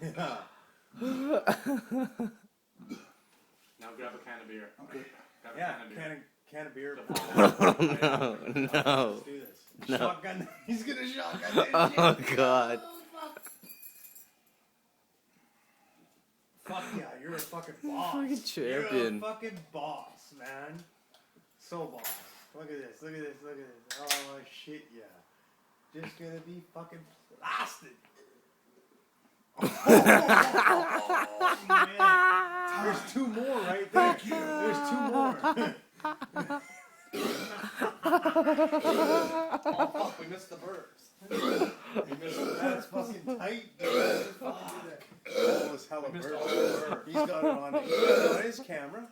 Yeah. Now grab a can of beer. Okay. Grab a Yeah, can of beer. No. Let's do this. No. Shotgun. He's gonna shotgun this Oh shit. God. Fuck yeah, you're a fucking boss. Fucking champion. You're a fucking boss, man. So boss. Look at this, look at this, look at this. Oh shit, yeah. Just gonna be fucking blasted. Oh, man. There's two more right there. Thank you. There's two more. Oh fuck, we missed the burps. That's fucking tight, dude. Fucking do that. Oh, it's hella We missed burp. all the burps. He's got it on his camera.